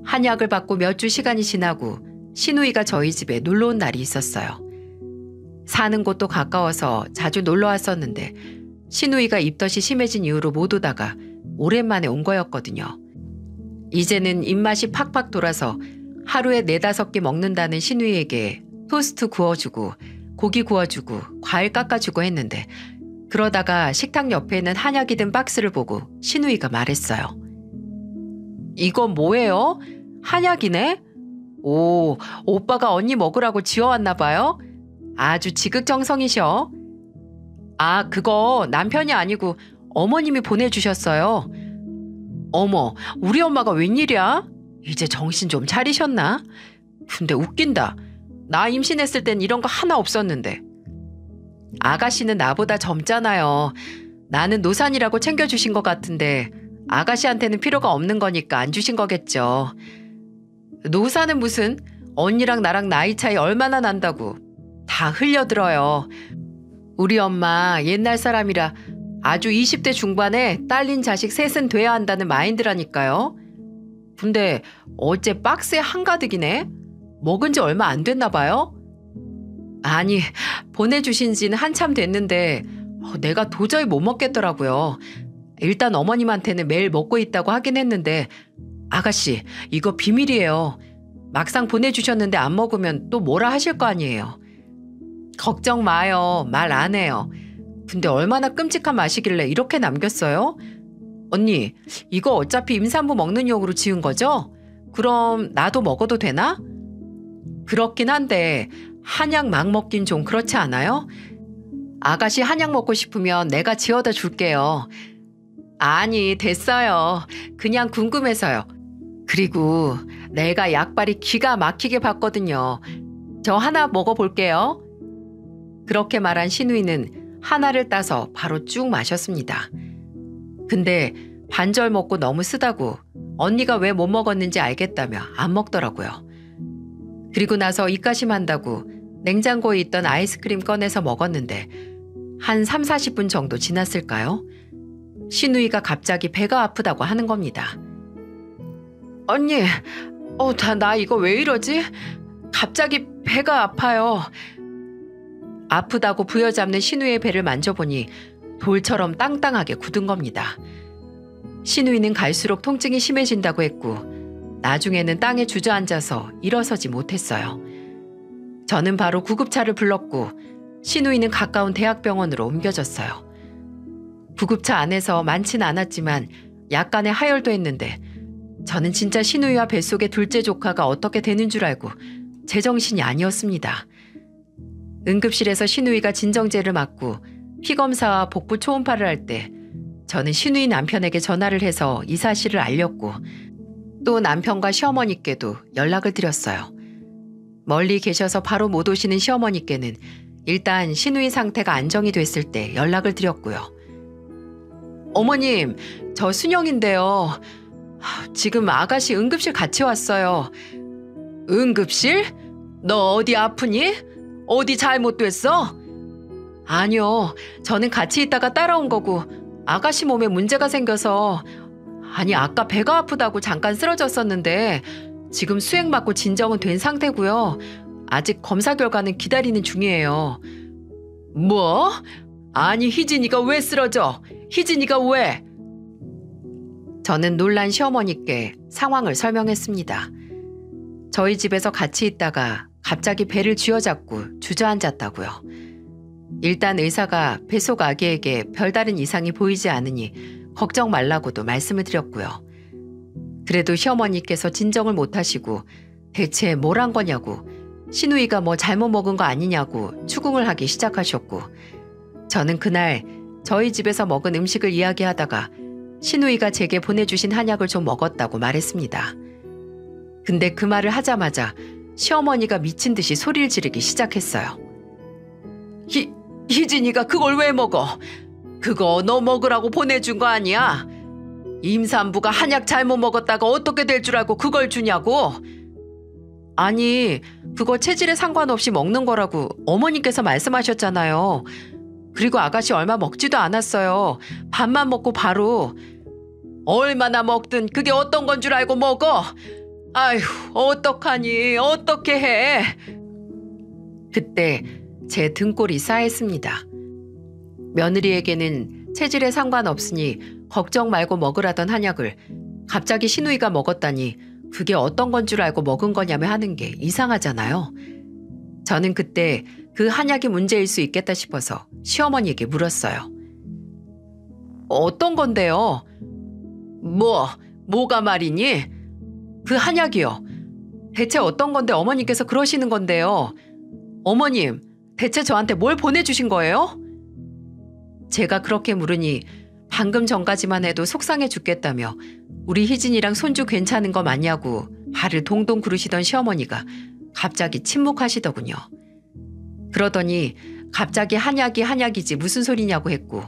한약을 받고 몇 주 시간이 지나고 시누이가 저희 집에 놀러 온 날이 있었어요. 사는 곳도 가까워서 자주 놀러 왔었는데 시누이가 입덧이 심해진 이후로 못 오다가 오랜만에 온 거였거든요. 이제는 입맛이 팍팍 돌아서 하루에 4-5개 먹는다는 시누이에게 토스트 구워주고 고기 구워주고 과일 깎아주고 했는데 그러다가 식탁 옆에 있는 한약이 든 박스를 보고 시누이가 말했어요. 이건 뭐예요? 한약이네? 오, 오빠가 언니 먹으라고 지어왔나 봐요? 아주 지극정성이셔. 아, 그거 남편이 아니고 어머님이 보내주셨어요. 어머, 우리 엄마가 웬일이야? 이제 정신 좀 차리셨나? 근데 웃긴다. 나 임신했을 땐 이런 거 하나 없었는데. 아가씨는 나보다 젊잖아요. 나는 노산이라고 챙겨주신 것 같은데 아가씨한테는 필요가 없는 거니까 안 주신 거겠죠. 노산은 무슨, 언니랑 나랑 나이 차이 얼마나 난다고. 다 흘려들어요. 우리 엄마 옛날 사람이라 아주 20대 중반에 딸린 자식 셋은 돼야 한다는 마인드라니까요. 근데 어째 박스에 한가득이네? 먹은 지 얼마 안 됐나 봐요? 아니, 보내주신 지는 한참 됐는데 내가 도저히 못 먹겠더라고요. 일단 어머님한테는 매일 먹고 있다고 하긴 했는데 아가씨, 이거 비밀이에요. 막상 보내주셨는데 안 먹으면 또 뭐라 하실 거 아니에요. 걱정 마요. 말 안 해요. 근데 얼마나 끔찍한 맛이길래 이렇게 남겼어요? 언니, 이거 어차피 임산부 먹는 용으로 지은 거죠? 그럼 나도 먹어도 되나? 그렇긴 한데 한약 막 먹긴 좀 그렇지 않아요? 아가씨 한약 먹고 싶으면 내가 지어다 줄게요. 아니, 됐어요. 그냥 궁금해서요. 그리고 내가 약발이 기가 막히게 봤거든요. 저 하나 먹어볼게요. 그렇게 말한 신우이는 하나를 따서 바로 쭉 마셨습니다. 근데 반절 먹고 너무 쓰다고 언니가 왜 못 먹었는지 알겠다며 안 먹더라고요. 그리고 나서 입가심한다고 냉장고에 있던 아이스크림 꺼내서 먹었는데 한 3, 40분 정도 지났을까요? 신우이가 갑자기 배가 아프다고 하는 겁니다. 언니, 나 이거 왜 이러지? 갑자기 배가 아파요. 아프다고 부여잡는 신우이의 배를 만져보니 돌처럼 땅땅하게 굳은 겁니다. 신우이는 갈수록 통증이 심해진다고 했고 나중에는 땅에 주저앉아서 일어서지 못했어요. 저는 바로 구급차를 불렀고 신우이는 가까운 대학병원으로 옮겨졌어요. 구급차 안에서 많진 않았지만 약간의 하혈도 했는데 저는 진짜 신우이와 뱃속의 둘째 조카가 어떻게 되는 줄 알고 제정신이 아니었습니다. 응급실에서 신우이가 진정제를 맞고 피검사와 복부 초음파를 할 때 저는 신우이 남편에게 전화를 해서 이 사실을 알렸고 또 남편과 시어머니께도 연락을 드렸어요. 멀리 계셔서 바로 못 오시는 시어머니께는 일단 신우이 상태가 안정이 됐을 때 연락을 드렸고요. 어머님, 저 순영인데요. 지금 아가씨 응급실 같이 왔어요. 응급실? 너 어디 아프니? 어디 잘못됐어? 아니요, 저는 같이 있다가 따라온 거고 아가씨 몸에 문제가 생겨서 아니 아까 배가 아프다고 잠깐 쓰러졌었는데 지금 수액 맞고 진정은 된 상태고요. 아직 검사 결과는 기다리는 중이에요. 뭐? 아니 희진이가 왜 쓰러져? 희진이가 왜? 저는 놀란 시어머니께 상황을 설명했습니다. 저희 집에서 같이 있다가 갑자기 배를 쥐어잡고 주저앉았다고요. 일단 의사가 뱃속 아기에게 별다른 이상이 보이지 않으니 걱정 말라고도 말씀을 드렸고요. 그래도 시어머니께서 진정을 못하시고 대체 뭘 한 거냐고 신우이가 뭐 잘못 먹은 거 아니냐고 추궁을 하기 시작하셨고 저는 그날 저희 집에서 먹은 음식을 이야기하다가 신우이가 제게 보내주신 한약을 좀 먹었다고 말했습니다. 근데 그 말을 하자마자 시어머니가 미친 듯이 소리를 지르기 시작했어요. 희진이가 그걸 왜 먹어? 그거 너 먹으라고 보내준 거 아니야? 임산부가 한약 잘못 먹었다가 어떻게 될 줄 알고 그걸 주냐고? 아니, 그거 체질에 상관없이 먹는 거라고 어머니께서 말씀하셨잖아요. 그리고 아가씨 얼마 먹지도 않았어요. 밥만 먹고 바로. 얼마나 먹든 그게 어떤 건 줄 알고 먹어? 아휴, 어떡하니, 어떻게 해? 그때 제 등골이 싸했습니다. 며느리에게는 체질에 상관없으니 걱정 말고 먹으라던 한약을 갑자기 신우이가 먹었다니 그게 어떤 건 줄 알고 먹은 거냐며 하는 게 이상하잖아요. 저는 그때 그 한약이 문제일 수 있겠다 싶어서 시어머니에게 물었어요. 어떤 건데요? 뭐가 말이니? 그 한약이요. 대체 어떤 건데 어머니께서 그러시는 건데요? 어머님, 대체 저한테 뭘 보내주신 거예요? 제가 그렇게 물으니 방금 전까지만 해도 속상해 죽겠다며 우리 희진이랑 손주 괜찮은 거 맞냐고 발을 동동 구르시던 시어머니가 갑자기 침묵하시더군요. 그러더니 갑자기 한약이지 무슨 소리냐고 했고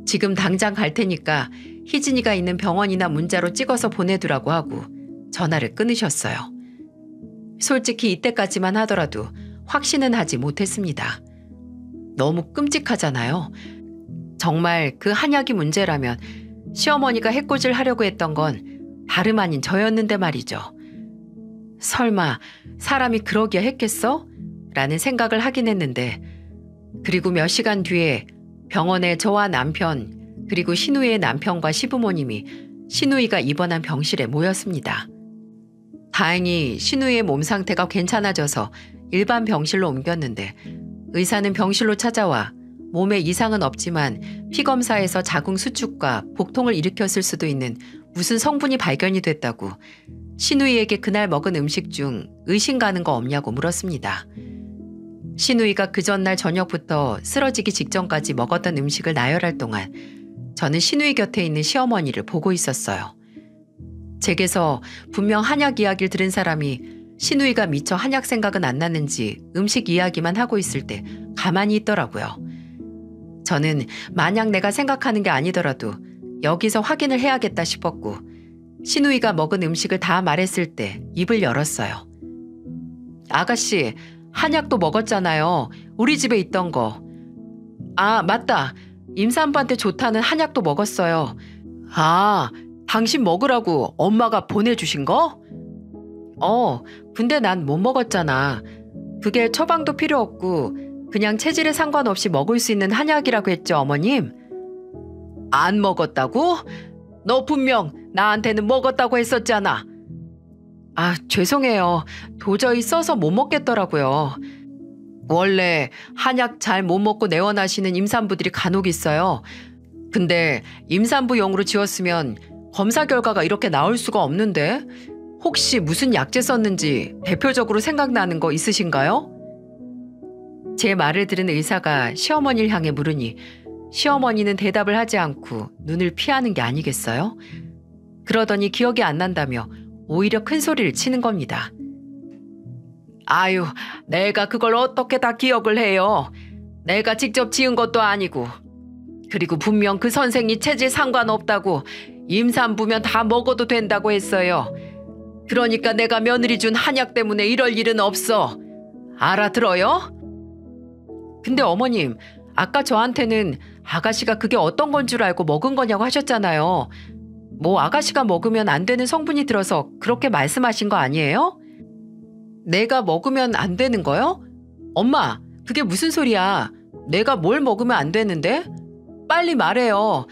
지금 당장 갈 테니까 희진이가 있는 병원이나 문자로 찍어서 보내두라고 하고 전화를 끊으셨어요. 솔직히 이때까지만 하더라도 확신은 하지 못했습니다. 너무 끔찍하잖아요. 정말 그 한약이 문제라면 시어머니가 해코지를 하려고 했던 건 다름 아닌 저였는데 말이죠. 설마 사람이 그러기야 했겠어? 라는 생각을 하긴 했는데 그리고 몇 시간 뒤에 병원에 저와 남편 그리고 신우이의 남편과 시부모님이 신우이가 입원한 병실에 모였습니다. 다행히 신우이의 몸 상태가 괜찮아져서 일반 병실로 옮겼는데 의사는 병실로 찾아와 몸에 이상은 없지만 피검사에서 자궁 수축과 복통을 일으켰을 수도 있는 무슨 성분이 발견이 됐다고 신우이에게 그날 먹은 음식 중 의심 가는 거 없냐고 물었습니다. 신우이가 그 전날 저녁부터 쓰러지기 직전까지 먹었던 음식을 나열할 동안 저는 신우이 곁에 있는 시어머니를 보고 있었어요. 제게서 분명 한약 이야기를 들은 사람이 신우이가 미처 한약 생각은 안 났는지 음식 이야기만 하고 있을 때 가만히 있더라고요. 저는 만약 내가 생각하는 게 아니더라도 여기서 확인을 해야겠다 싶었고 신우이가 먹은 음식을 다 말했을 때 입을 열었어요. 아가씨, 한약도 먹었잖아요. 우리 집에 있던 거. 아, 맞다. 임산부한테 좋다는 한약도 먹었어요. 아, 당신 먹으라고 엄마가 보내주신 거? 근데 난 못 먹었잖아. 그게 처방도 필요 없고 그냥 체질에 상관없이 먹을 수 있는 한약이라고 했죠, 어머님? 안 먹었다고? 너 분명 나한테는 먹었다고 했었잖아. 아, 죄송해요. 도저히 써서 못 먹겠더라고요. 원래 한약 잘 못 먹고 내원하시는 임산부들이 간혹 있어요. 근데 임산부용으로 지었으면 검사 결과가 이렇게 나올 수가 없는데 혹시 무슨 약재 썼는지 대표적으로 생각나는 거 있으신가요? 제 말을 들은 의사가 시어머니를 향해 물으니 시어머니는 대답을 하지 않고 눈을 피하는 게 아니겠어요? 그러더니 기억이 안 난다며 오히려 큰 소리를 치는 겁니다. 아유, 내가 그걸 어떻게 다 기억을 해요. 내가 직접 지은 것도 아니고. 그리고 분명 그 선생이 체질 상관없다고 임산부면 다 먹어도 된다고 했어요. 그러니까 내가 며느리 준 한약 때문에 이럴 일은 없어. 알아들어요? 근데 어머님, 아까 저한테는 아가씨가 그게 어떤 건 줄 알고 먹은 거냐고 하셨잖아요. 뭐 아가씨가 먹으면 안 되는 성분이 들어서 그렇게 말씀하신 거 아니에요? 내가 먹으면 안 되는 거요? 엄마, 그게 무슨 소리야? 내가 뭘 먹으면 안 되는데? 빨리 말해요.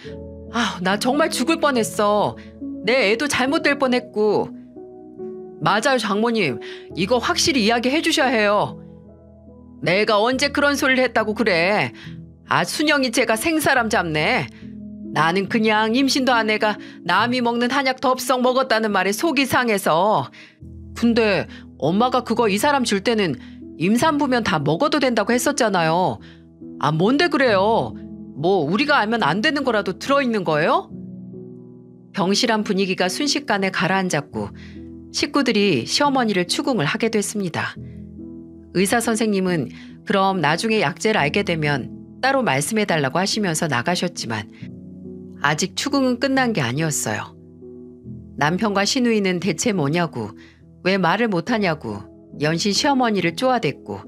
아, 나 정말 죽을 뻔했어. 내 애도 잘못될 뻔했고. 맞아요, 장모님. 이거 확실히 이야기해 주셔야 해요. 내가 언제 그런 소리를 했다고 그래. 아, 순영이 쟤가 생사람 잡네. 나는 그냥 임신도 안 해가 남이 먹는 한약 덥석 먹었다는 말에 속이 상해서. 근데 엄마가 그거 이 사람 줄 때는 임산부면 다 먹어도 된다고 했었잖아요. 아, 뭔데 그래요? 뭐 우리가 알면 안 되는 거라도 들어있는 거예요? 병실안 분위기가 순식간에 가라앉았고 식구들이 시어머니를 추궁을 하게 됐습니다. 의사 선생님은 그럼 나중에 약재를 알게 되면 따로 말씀해달라고 하시면서 나가셨지만 아직 추궁은 끝난 게 아니었어요. 남편과 신우이는 대체 뭐냐고, 왜 말을 못하냐고 연신 시어머니를 쪼아댔고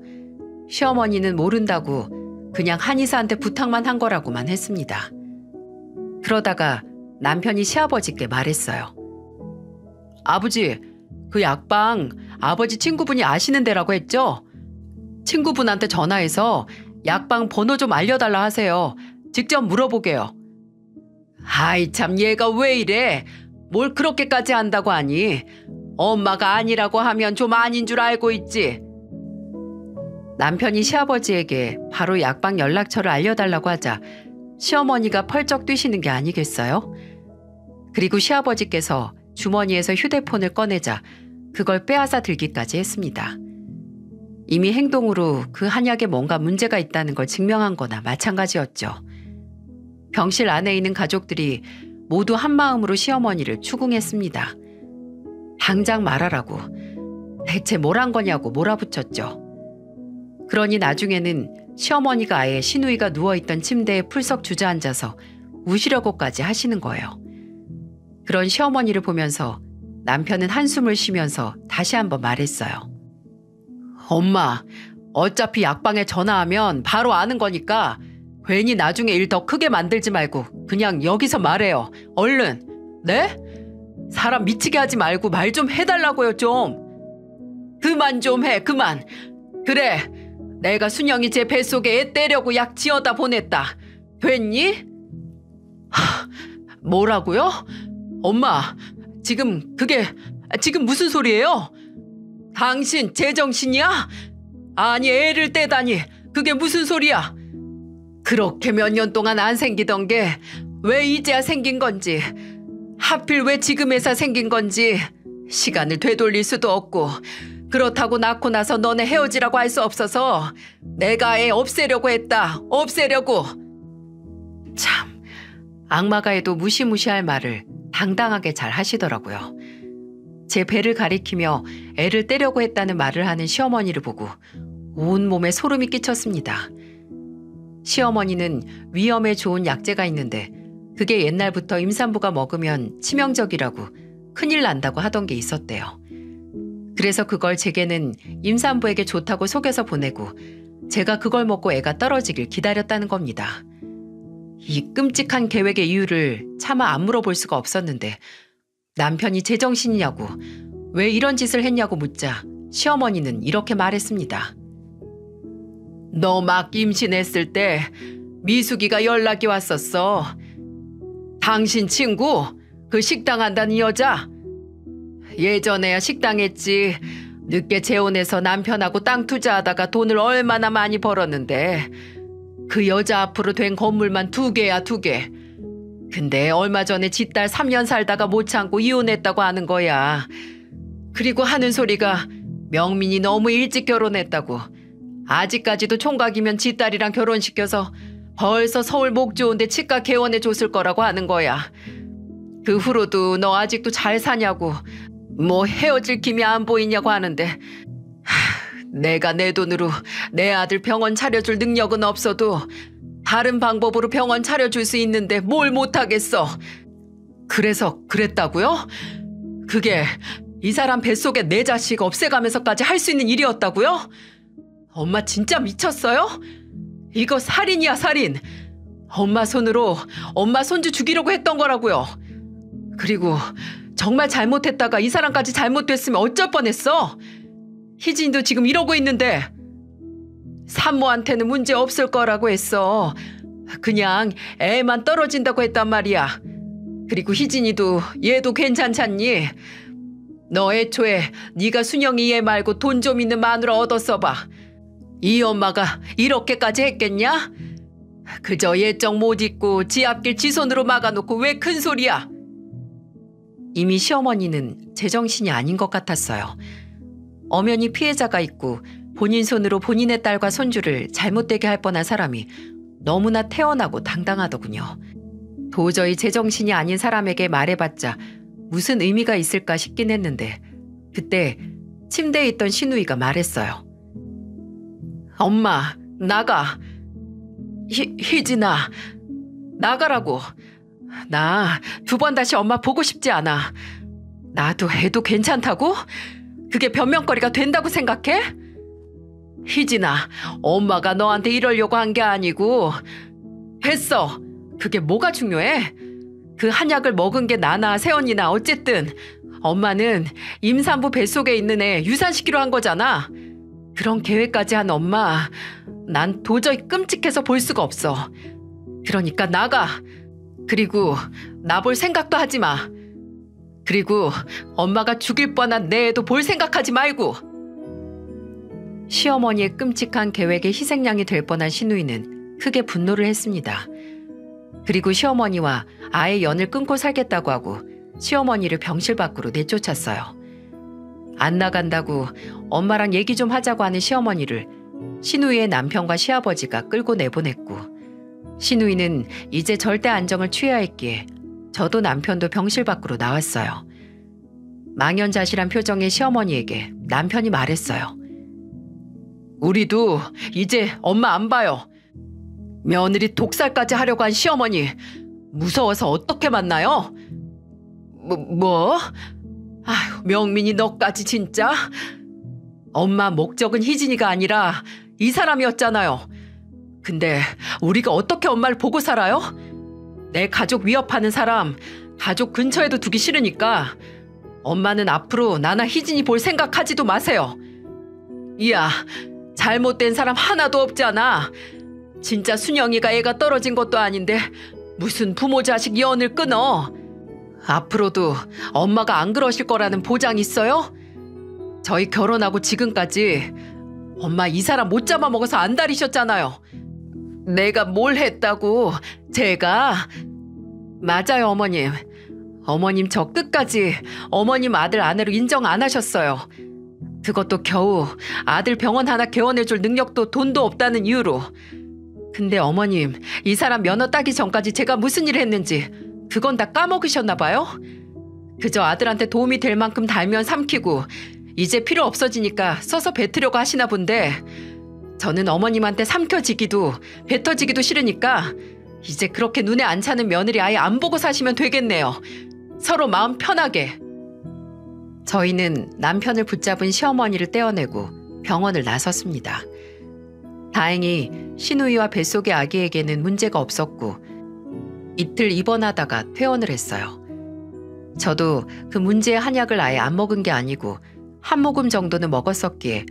시어머니는 모른다고 그냥 한의사한테 부탁만 한 거라고만 했습니다. 그러다가 남편이 시아버지께 말했어요. 아버지, 그 약방 아버지 친구분이 아시는 데라고 했죠? 친구분한테 전화해서 약방 번호 좀 알려달라 하세요. 직접 물어보게요. 아이 참, 얘가 왜 이래? 뭘 그렇게까지 한다고 하니? 엄마가 아니라고 하면 좀 아닌 줄 알고 있지. 남편이 시아버지에게 바로 약방 연락처를 알려달라고 하자 시어머니가 펄쩍 뛰시는 게 아니겠어요? 그리고 시아버지께서 주머니에서 휴대폰을 꺼내자 그걸 빼앗아 들기까지 했습니다. 이미 행동으로 그 한약에 뭔가 문제가 있다는 걸 증명한 거나 마찬가지였죠. 병실 안에 있는 가족들이 모두 한마음으로 시어머니를 추궁했습니다. 당장 말하라고. 대체 뭘 한 거냐고 몰아붙였죠. 그러니 나중에는 시어머니가 아예 신우이가 누워있던 침대에 풀썩 주저앉아서 우시려고까지 하시는 거예요. 그런 시어머니를 보면서 남편은 한숨을 쉬면서 다시 한번 말했어요. 엄마, 어차피 약방에 전화하면 바로 아는 거니까 괜히 나중에 일 더 크게 만들지 말고 그냥 여기서 말해요. 얼른. 네? 사람 미치게 하지 말고 말 좀 해달라고요, 좀. 그만 좀 해, 그만. 그래, 내가 순영이 제 뱃속에 애 떼려고 약 지어다 보냈다. 됐니? 뭐라고요? 엄마, 지금 무슨 소리예요? 당신 제정신이야? 아니, 애를 떼다니, 그게 무슨 소리야? 그렇게 몇 년 동안 안 생기던 게 왜 이제야 생긴 건지, 하필 왜 지금에서 생긴 건지 시간을 되돌릴 수도 없고, 그렇다고 낳고 나서 너네 헤어지라고 할 수 없어서 내가 애 없애려고 했다. 없애려고. 참, 악마가 해도 무시무시할 말을 당당하게 잘 하시더라고요. 제 배를 가리키며 애를 떼려고 했다는 말을 하는 시어머니를 보고 온몸에 소름이 끼쳤습니다. 시어머니는 위염에 좋은 약재가 있는데 그게 옛날부터 임산부가 먹으면 치명적이라고 큰일 난다고 하던 게 있었대요. 그래서 그걸 제게는 임산부에게 좋다고 속여서 보내고 제가 그걸 먹고 애가 떨어지길 기다렸다는 겁니다. 이 끔찍한 계획의 이유를 차마 안 물어볼 수가 없었는데 남편이 제정신이냐고, 왜 이런 짓을 했냐고 묻자 시어머니는 이렇게 말했습니다. 너 막 임신했을 때 미숙이가 연락이 왔었어. 당신 친구, 그 식당 한다는 여자. 예전에야 식당 했지. 늦게 재혼해서 남편하고 땅 투자하다가 돈을 얼마나 많이 벌었는데 그 여자 앞으로 된 건물만 2개야, 2개. 근데 얼마 전에 지 딸 3년 살다가 못 참고 이혼했다고 하는 거야. 그리고 하는 소리가 명민이 너무 일찍 결혼했다고. 아직까지도 총각이면 지 딸이랑 결혼시켜서 벌써 서울 목 좋은데 치과 개원해 줬을 거라고 하는 거야. 그 후로도 너 아직도 잘 사냐고, 뭐 헤어질 김이 안 보이냐고 하는데, 내가 내 돈으로 내 아들 병원 차려줄 능력은 없어도 다른 방법으로 병원 차려줄 수 있는데 뭘 못하겠어. 그래서 그랬다고요? 그게 이 사람 뱃속에 내 자식 없애가면서까지 할 수 있는 일이었다고요? 엄마 진짜 미쳤어요? 이거 살인이야, 살인. 엄마 손으로 엄마 손주 죽이려고 했던 거라고요. 그리고 정말 잘못했다가 이 사람까지 잘못됐으면 어쩔 뻔했어. 희진이도 지금 이러고 있는데 산모한테는 문제 없을 거라고 했어. 그냥 애만 떨어진다고 했단 말이야. 그리고 희진이도 얘도 괜찮잖니? 너 애초에 네가 순영이 얘 말고 돈 좀 있는 마누라 얻어 써봐. 이 엄마가 이렇게까지 했겠냐? 그저 예정 못 잊고 지 앞길 지 손으로 막아놓고 왜 큰 소리야? 이미 시어머니는 제정신이 아닌 것 같았어요. 엄연히 피해자가 있고 본인 손으로 본인의 딸과 손주를 잘못되게 할 뻔한 사람이 너무나 태연하고 당당하더군요. 도저히 제정신이 아닌 사람에게 말해봤자 무슨 의미가 있을까 싶긴 했는데 그때 침대에 있던 시누이가 말했어요. 엄마, 나가. 희진아, 나가라고. 나 2번 다시 엄마 보고 싶지 않아. 나도 애도 괜찮다고? 그게 변명거리가 된다고 생각해? 희진아, 엄마가 너한테 이러려고 한 게 아니고. 됐어. 그게 뭐가 중요해? 그 한약을 먹은 게 나나 세연이나 어쨌든 엄마는 임산부 뱃속에 있는 애 유산시키려 한 거잖아. 그런 계획까지 한 엄마, 난 도저히 끔찍해서 볼 수가 없어. 그러니까 나가. 그리고 나 볼 생각도 하지 마. 그리고 엄마가 죽일 뻔한 내 애도 볼 생각하지 말고. 시어머니의 끔찍한 계획의 희생양이 될 뻔한 시누이는 크게 분노를 했습니다. 그리고 시어머니와 아예 연을 끊고 살겠다고 하고 시어머니를 병실 밖으로 내쫓았어요. 안 나간다고 엄마랑 얘기 좀 하자고 하는 시어머니를 시누이의 남편과 시아버지가 끌고 내보냈고, 시누이는 이제 절대 안정을 취해야 했기에 저도 남편도 병실 밖으로 나왔어요. 망연자실한 표정의 시어머니에게 남편이 말했어요. 우리도 이제 엄마 안 봐요. 며느리 독살까지 하려고 한 시어머니 무서워서 어떻게 만나요? 뭐? 아휴, 명민이 너까지 진짜? 엄마 목적은 희진이가 아니라 이 사람이었잖아요. 근데 우리가 어떻게 엄마를 보고 살아요? 내 가족 위협하는 사람 가족 근처에도 두기 싫으니까 엄마는 앞으로 나나 희진이 볼 생각하지도 마세요. 이야, 잘못된 사람 하나도 없잖아. 진짜 순영이가 애가 떨어진 것도 아닌데 무슨 부모 자식 연을 끊어. 앞으로도 엄마가 안 그러실 거라는 보장 있어요? 저희 결혼하고 지금까지 엄마 이 사람 못 잡아먹어서 안달이셨잖아요. 내가 뭘 했다고. 제가. 맞아요, 어머님. 어머님 저 끝까지 어머님 아들 아내로 인정 안 하셨어요. 그것도 겨우 아들 병원 하나 개원해줄 능력도 돈도 없다는 이유로. 근데 어머님, 이 사람 면허 따기 전까지 제가 무슨 일을 했는지 그건 다 까먹으셨나 봐요? 그저 아들한테 도움이 될 만큼 달면 삼키고 이제 필요 없어지니까 써서 뱉으려고 하시나 본데, 저는 어머님한테 삼켜지기도 뱉어지기도 싫으니까 이제 그렇게 눈에 안 차는 며느리 아예 안 보고 사시면 되겠네요. 서로 마음 편하게. 저희는 남편을 붙잡은 시어머니를 떼어내고 병원을 나섰습니다. 다행히 신우이와 뱃속의 아기에게는 문제가 없었고 이틀 입원하다가 퇴원을 했어요. 저도 그 문제의 한약을 아예 안 먹은 게 아니고 한 모금 정도는 먹었었기에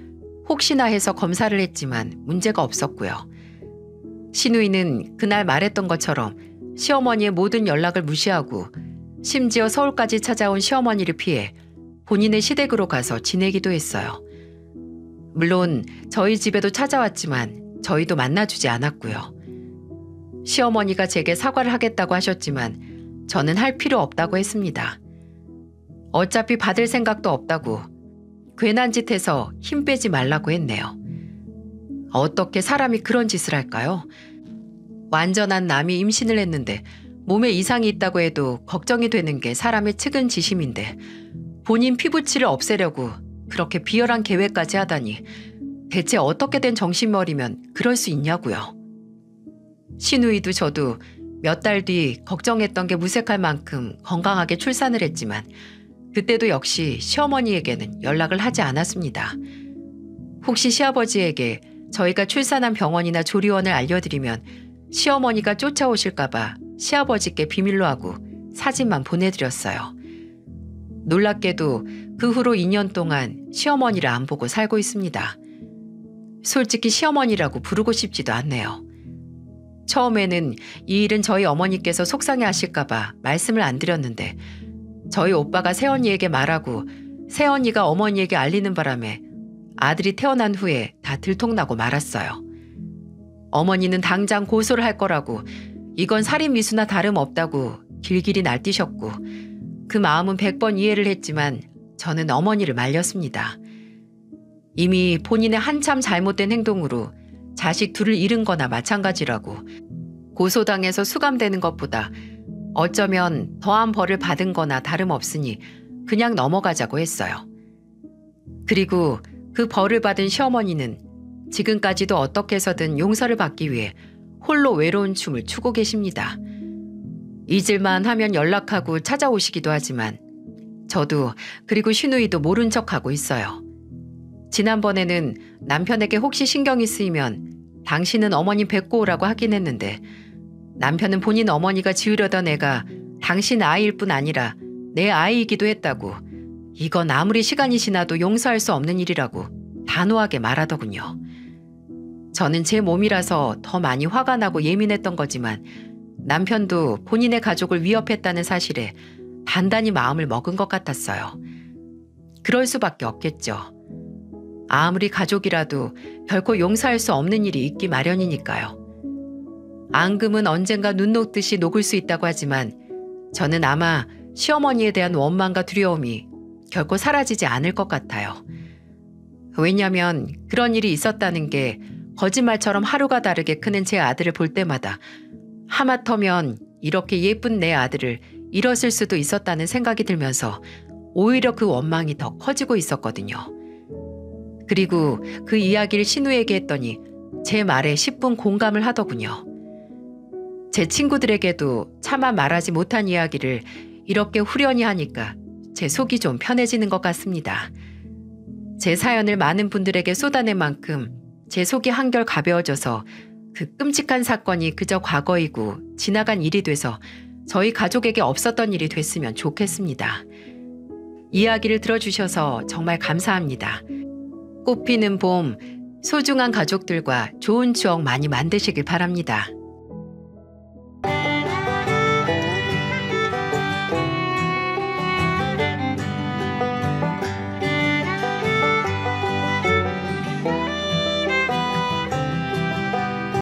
혹시나 해서 검사를 했지만 문제가 없었고요. 신우이는 그날 말했던 것처럼 시어머니의 모든 연락을 무시하고 심지어 서울까지 찾아온 시어머니를 피해 본인의 시댁으로 가서 지내기도 했어요. 물론 저희 집에도 찾아왔지만 저희도 만나주지 않았고요. 시어머니가 제게 사과를 하겠다고 하셨지만 저는 할 필요 없다고 했습니다. 어차피 받을 생각도 없다고 괜한 짓 해서 힘 빼지 말라고 했네요. 어떻게 사람이 그런 짓을 할까요? 완전한 남이 임신을 했는데 몸에 이상이 있다고 해도 걱정이 되는 게 사람의 측은지심인데 본인 피부치를 없애려고 그렇게 비열한 계획까지 하다니 대체 어떻게 된 정신머리면 그럴 수 있냐고요. 신우이도 저도 몇 달 뒤 걱정했던 게 무색할 만큼 건강하게 출산을 했지만 그때도 역시 시어머니에게는 연락을 하지 않았습니다. 혹시 시아버지에게 저희가 출산한 병원이나 조리원을 알려드리면 시어머니가 쫓아오실까 봐 시아버지께 비밀로 하고 사진만 보내드렸어요. 놀랍게도 그 후로 2년 동안 시어머니를 안 보고 살고 있습니다. 솔직히 시어머니라고 부르고 싶지도 않네요. 처음에는 이 일은 저희 어머니께서 속상해 하실까 봐 말씀을 안 드렸는데 저희 오빠가 새언니에게 말하고 새언니가 어머니에게 알리는 바람에 아들이 태어난 후에 다 들통나고 말았어요. 어머니는 당장 고소를 할 거라고 이건 살인미수나 다름없다고 길길이 날뛰셨고 그 마음은 100번 이해를 했지만 저는 어머니를 말렸습니다. 이미 본인의 한참 잘못된 행동으로 자식 둘을 잃은 거나 마찬가지라고 고소당해서 수감되는 것보다 어쩌면 더한 벌을 받은 거나 다름없으니 그냥 넘어가자고 했어요. 그리고 그 벌을 받은 시어머니는 지금까지도 어떻게 해서든 용서를 받기 위해 홀로 외로운 춤을 추고 계십니다. 잊을만 하면 연락하고 찾아오시기도 하지만 저도 그리고 신우이도 모른 척하고 있어요. 지난번에는 남편에게 혹시 신경이 쓰이면 당신은 어머니 뵙고 오라고 하긴 했는데 남편은 본인 어머니가 지으려던 애가 당신 아이일 뿐 아니라 내 아이이기도 했다고 이건 아무리 시간이 지나도 용서할 수 없는 일이라고 단호하게 말하더군요. 저는 제 몸이라서 더 많이 화가 나고 예민했던 거지만 남편도 본인의 가족을 위협했다는 사실에 단단히 마음을 먹은 것 같았어요. 그럴 수밖에 없겠죠. 아무리 가족이라도 결코 용서할 수 없는 일이 있기 마련이니까요. 앙금은 언젠가 눈 녹듯이 녹을 수 있다고 하지만 저는 아마 시어머니에 대한 원망과 두려움이 결코 사라지지 않을 것 같아요. 왜냐하면 그런 일이 있었다는 게 거짓말처럼 하루가 다르게 크는 제 아들을 볼 때마다 하마터면 이렇게 예쁜 내 아들을 잃었을 수도 있었다는 생각이 들면서 오히려 그 원망이 더 커지고 있었거든요. 그리고 그 이야기를 신우에게 했더니 제 말에 10분 공감을 하더군요. 제 친구들에게도 차마 말하지 못한 이야기를 이렇게 후련히 하니까 제 속이 좀 편해지는 것 같습니다. 제 사연을 많은 분들에게 쏟아낸 만큼 제 속이 한결 가벼워져서 그 끔찍한 사건이 그저 과거이고 지나간 일이 돼서 저희 가족에게 없었던 일이 됐으면 좋겠습니다. 이야기를 들어주셔서 정말 감사합니다. 꽃피는 봄, 소중한 가족들과 좋은 추억 많이 만드시길 바랍니다.